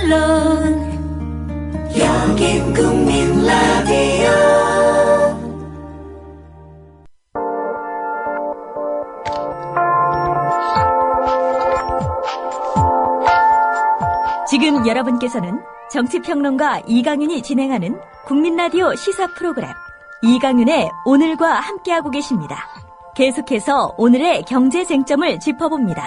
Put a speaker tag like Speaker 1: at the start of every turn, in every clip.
Speaker 1: 물론 여긴 국민 라디오. 지금 여러분께서는 정치평론가 이강윤이 진행하는 국민라디오 시사 프로그램 이강윤의 오늘과 함께하고 계십니다. 계속해서 오늘의 경제 쟁점을 짚어봅니다.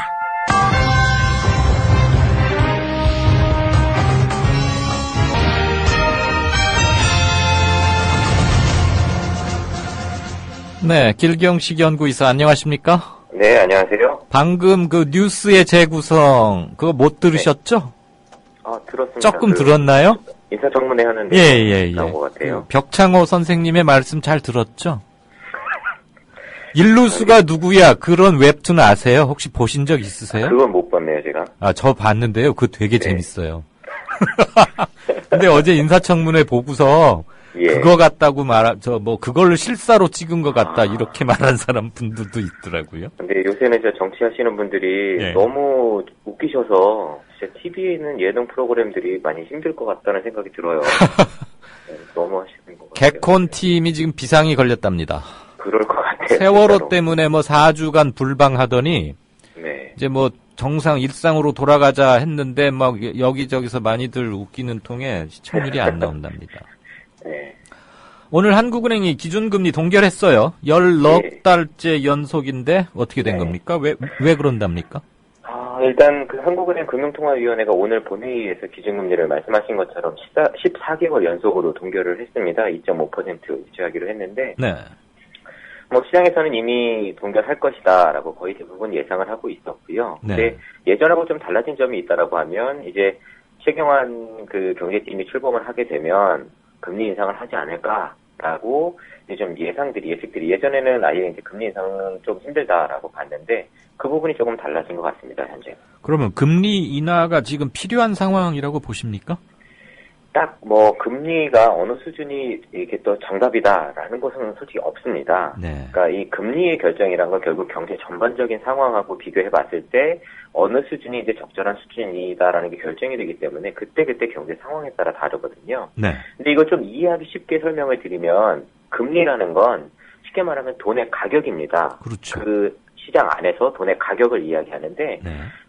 Speaker 2: 네, 길경식 연구이사 안녕하십니까?
Speaker 3: 네, 안녕하세요.
Speaker 2: 방금 그 뉴스의 재구성 그거 못 들으셨죠?
Speaker 3: 들었습니다.
Speaker 2: 조금 들었나요?
Speaker 3: 인사청문회 하는데 나온 것 같아요.
Speaker 2: 벽창호 선생님의 말씀 잘 들었죠? 일루수가 누구야? 그런 웹툰 아세요? 혹시 보신 적 있으세요?
Speaker 3: 그건 못 봤네요, 제가.
Speaker 2: 저 봤는데요. 그거 되게 재밌어요. 근데 어제 인사청문회 보고서 그거 같다고 그걸로 실사로 찍은 것 같다, 이렇게 말한 사람 분들도 있더라고요.
Speaker 3: 근데 요새는 진짜 정치하시는 분들이 너무 웃기셔서 진짜 TV에 있는 예능 프로그램들이 많이 힘들 것 같다는 생각이 들어요. 너무 하시는 것 같아요.
Speaker 2: 개콘 팀이 지금 비상이 걸렸답니다.
Speaker 3: 그럴 것 같아요.
Speaker 2: 세월호
Speaker 3: 진짜로.
Speaker 2: 때문에 4주간 불방하더니, 이제 정상 일상으로 돌아가자 했는데 여기저기서 많이들 웃기는 통에 시청률이 안 나온답니다.
Speaker 3: 네.
Speaker 2: 오늘 한국은행이 기준금리 동결했어요. 10넉 달째 연속인데 어떻게 된 겁니까? 왜 그런답니까?
Speaker 3: 일단 그 한국은행 금융통화위원회가 오늘 본회의에서 기준금리를 말씀하신 것처럼 14개월 연속으로 동결을 했습니다. 2.5% 유지하기로 했는데 시장에서는 이미 동결할 것이다라고 거의 대부분 예상을 하고 있었고요. 근데 예전하고 좀 달라진 점이 있다라고 하면 이제 최경환 그 경제팀이 출범을 하게 되면 금리 인상을 하지 않을까라고 이제 좀 예측들이 예전에는 아예 이제 금리 인상은 좀 힘들다라고 봤는데 그 부분이 조금 달라진 것 같습니다, 현재.
Speaker 2: 그러면 금리 인하가 지금 필요한 상황이라고 보십니까?
Speaker 3: 딱 금리가 어느 수준이 이게 또 정답이다라는 것은 솔직히 없습니다. 그러니까 이 금리의 결정이란 건 결국 경제 전반적인 상황하고 비교해 봤을 때 어느 수준이 이제 적절한 수준이다라는 게 결정이 되기 때문에 그때그때 경제 상황에 따라 다르거든요. 근데 이걸 좀 이해하기 쉽게 설명을 드리면 금리라는 건 쉽게 말하면 돈의 가격입니다.
Speaker 2: 그렇죠.
Speaker 3: 그 시장 안에서 돈의 가격을 이야기하는데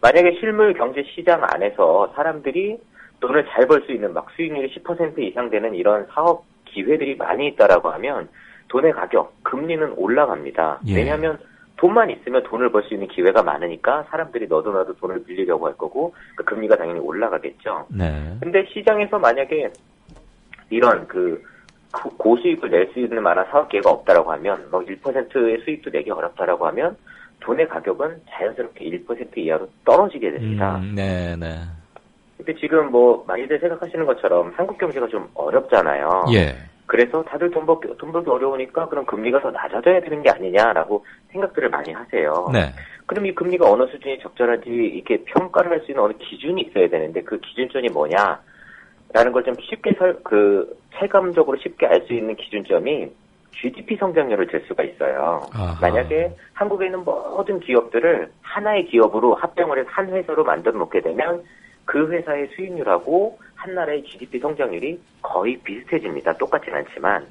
Speaker 3: 만약에 실물 경제 시장 안에서 사람들이 돈을 잘 벌 수 있는 수익률이 10% 이상 되는 이런 사업 기회들이 많이 있다라고 하면 돈의 가격, 금리는 올라갑니다. 왜냐하면 돈만 있으면 돈을 벌 수 있는 기회가 많으니까 사람들이 너도 나도 돈을 빌리려고 할 거고 그 금리가 당연히 올라가겠죠. 근데 시장에서 만약에 이런 고수익을 낼 수 있는 만한 사업 기회가 없다라고 하면 1%의 수익도 내기 어렵다라고 하면 돈의 가격은 자연스럽게 1% 이하로 떨어지게 됩니다. 근데 지금 많이들 생각하시는 것처럼 한국 경제가 좀 어렵잖아요. 그래서 다들 돈 벌기 어려우니까 그럼 금리가 더 낮아져야 되는 게 아니냐라고 생각들을 많이 하세요. 그럼 이 금리가 어느 수준이 적절한지 이렇게 평가를 할 수 있는 어느 기준이 있어야 되는데 그 기준점이 뭐냐라는 걸 좀 쉽게 체감적으로 쉽게 알 수 있는 기준점이 GDP 성장률을 잴 수가 있어요. 만약에 한국에 있는 모든 기업들을 하나의 기업으로 합병을 해서 한 회사로 만들어 놓게 되면 그 회사의 수익률하고 한 나라의 GDP 성장률이 거의 비슷해집니다. 똑같진 않지만.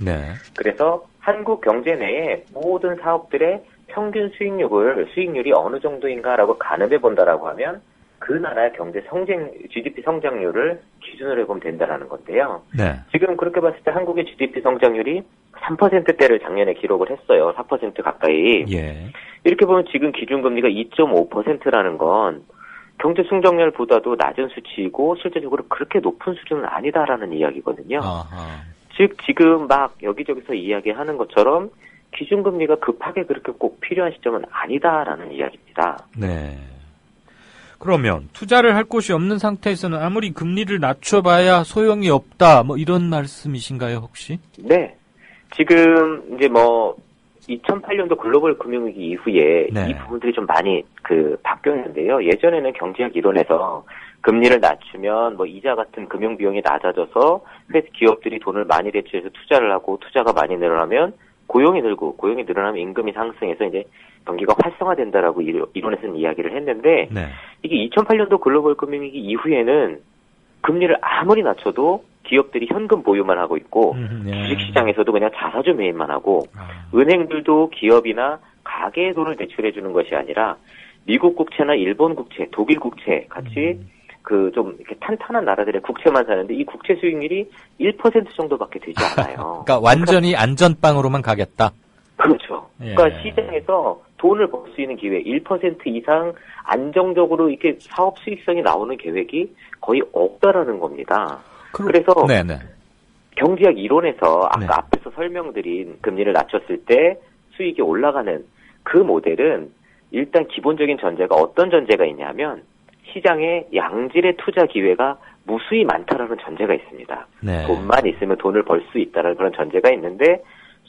Speaker 3: 그래서 한국 경제 내에 모든 사업들의 평균 수익률이 어느 정도인가라고 가늠해 본다라고 하면 그 나라의 GDP 성장률을 기준으로 해보면 된다라는 건데요. 지금 그렇게 봤을 때 한국의 GDP 성장률이 3%대를 작년에 기록을 했어요. 4% 가까이. 이렇게 보면 지금 기준금리가 2.5%라는 건 경제 성장률보다도 낮은 수치이고 실제적으로 그렇게 높은 수준은 아니다라는 이야기거든요. 즉 지금 여기저기서 이야기하는 것처럼 기준금리가 급하게 그렇게 꼭 필요한 시점은 아니다라는 이야기입니다.
Speaker 2: 그러면 투자를 할 곳이 없는 상태에서는 아무리 금리를 낮춰봐야 소용이 없다, 이런 말씀이신가요, 혹시?
Speaker 3: 네. 지금 이제 2008년도 글로벌 금융위기 이후에 이 부분들이 좀 많이 바뀌었는데요. 예전에는 경제학 이론에서 금리를 낮추면 이자 같은 금융 비용이 낮아져서 기업들이 돈을 많이 대출해서 투자를 하고 투자가 많이 늘어나면 고용이 늘고 고용이 늘어나면 임금이 상승해서 이제 경기가 활성화된다라고 이론에서는 이야기를 했는데 이게 2008년도 글로벌 금융위기 이후에는 금리를 아무리 낮춰도 기업들이 현금 보유만 하고 있고
Speaker 2: 예.
Speaker 3: 주식시장에서도 그냥 자사주 매입만 하고 은행들도 기업이나 가계에 돈을 대출해 주는 것이 아니라 미국 국채나 일본 국채, 독일 국채 같이 그 좀 이렇게 탄탄한 나라들의 국채만 사는데 이 국채 수익률이 1% 정도밖에 되지 않아요.
Speaker 2: 그러니까 완전히 안전빵으로만 가겠다.
Speaker 3: 그렇죠.
Speaker 2: 예.
Speaker 3: 그러니까 시장에서 돈을 벌 수 있는 기회 1% 이상 안정적으로 이렇게 사업 수익성이 나오는 계획이 거의 없다라는 겁니다. 그래서
Speaker 2: 네네.
Speaker 3: 경제학 이론에서 아까
Speaker 2: 네.
Speaker 3: 앞에서 설명드린 금리를 낮췄을 때 수익이 올라가는 그 모델은 일단 기본적인 전제가 어떤 전제가 있냐면 시장에 양질의 투자 기회가 무수히 많다라는 전제가 있습니다.
Speaker 2: 네.
Speaker 3: 돈만 있으면 돈을 벌 수 있다는 그런 전제가 있는데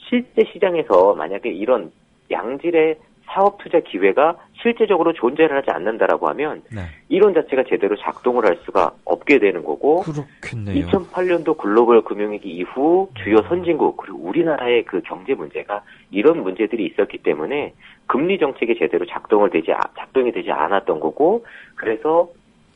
Speaker 3: 실제 시장에서 만약에 이런 양질의 사업 투자 기회가 실제적으로 존재를 하지 않는다라고 하면
Speaker 2: 네.
Speaker 3: 이론 자체가 제대로 작동을 할 수가 없게 되는 거고
Speaker 2: 그렇겠네요.
Speaker 3: 2008년도 글로벌 금융위기 이후 주요 선진국 그리고 우리나라의 그 경제 문제가 이런 문제들이 있었기 때문에 금리 정책이 제대로 작동이 되지 않았던 거고 그래서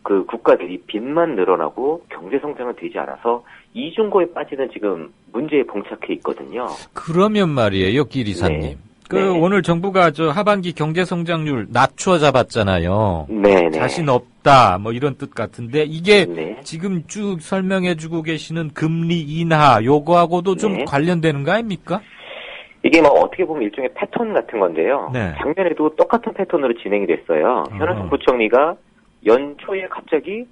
Speaker 3: 그 국가들이 빚만 늘어나고 경제 성장은 되지 않아서 이중고에 빠지는 지금 문제에 봉착해 있거든요.
Speaker 2: 그러면 말이에요, 기리사님.
Speaker 3: 네.
Speaker 2: 그 오늘 정부가 저 하반기 경제 성장률 낮춰 잡았잖아요.
Speaker 3: 네네.
Speaker 2: 자신 없다 뭐 이런 뜻 같은데 이게
Speaker 3: 네.
Speaker 2: 지금 쭉 설명해주고 계시는 금리 인하 요거하고도 좀
Speaker 3: 네.
Speaker 2: 관련되는 거 아닙니까?
Speaker 3: 이게 뭐 어떻게 보면 일종의 패턴 같은 건데요.
Speaker 2: 네.
Speaker 3: 작년에도 똑같은 패턴으로 진행이 됐어요. 현안성 부총리가 연초에 갑자기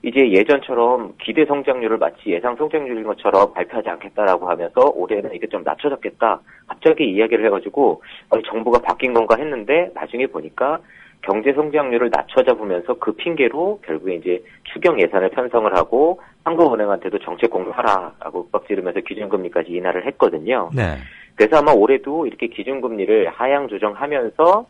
Speaker 3: 이제 예전처럼 기대 성장률을 마치 예상 성장률인 것처럼 발표하지 않겠다라고 하면서 올해는 이게 좀 낮춰졌겠다. 갑자기 이야기를 해가지고 정부가 바뀐 건가 했는데 나중에 보니까 경제 성장률을 낮춰 잡으면서 그 핑계로 결국에 이제 추경 예산을 편성을 하고 한국은행한테도 정책 공유하라라고 윽박 지르면서 기준금리까지 인하를 했거든요.
Speaker 2: 네.
Speaker 3: 그래서 아마 올해도 이렇게 기준금리를 하향 조정하면서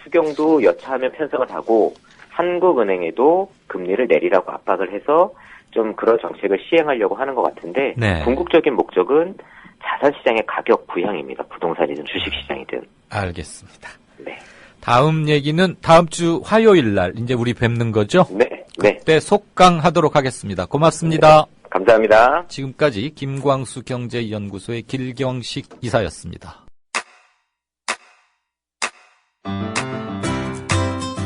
Speaker 3: 추경도 여차하면 편성을 하고 한국은행에도 금리를 내리라고 압박을 해서 좀 그런 정책을 시행하려고 하는 것 같은데
Speaker 2: 네.
Speaker 3: 궁극적인 목적은 자산시장의 가격 부양입니다. 부동산이든 주식시장이든.
Speaker 2: 알겠습니다.
Speaker 3: 네.
Speaker 2: 다음 얘기는 다음 주 화요일 날 이제 우리 뵙는 거죠?
Speaker 3: 네. 네.
Speaker 2: 그때 속강하도록 하겠습니다. 고맙습니다.
Speaker 3: 네. 감사합니다.
Speaker 2: 지금까지 김광수 경제연구소의 길경식 이사였습니다.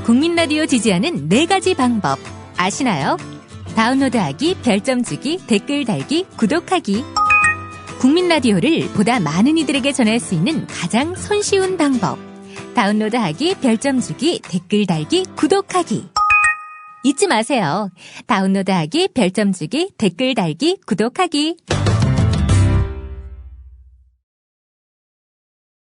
Speaker 4: 국민라디오 지지하는 4가지 방법 아시나요? 다운로드하기, 별점 주기, 댓글 달기, 구독하기. 국민라디오를 보다 많은 이들에게 전할 수 있는 가장 손쉬운 방법. 다운로드하기, 별점 주기, 댓글 달기, 구독하기. 잊지 마세요. 다운로드하기, 별점 주기, 댓글 달기, 구독하기.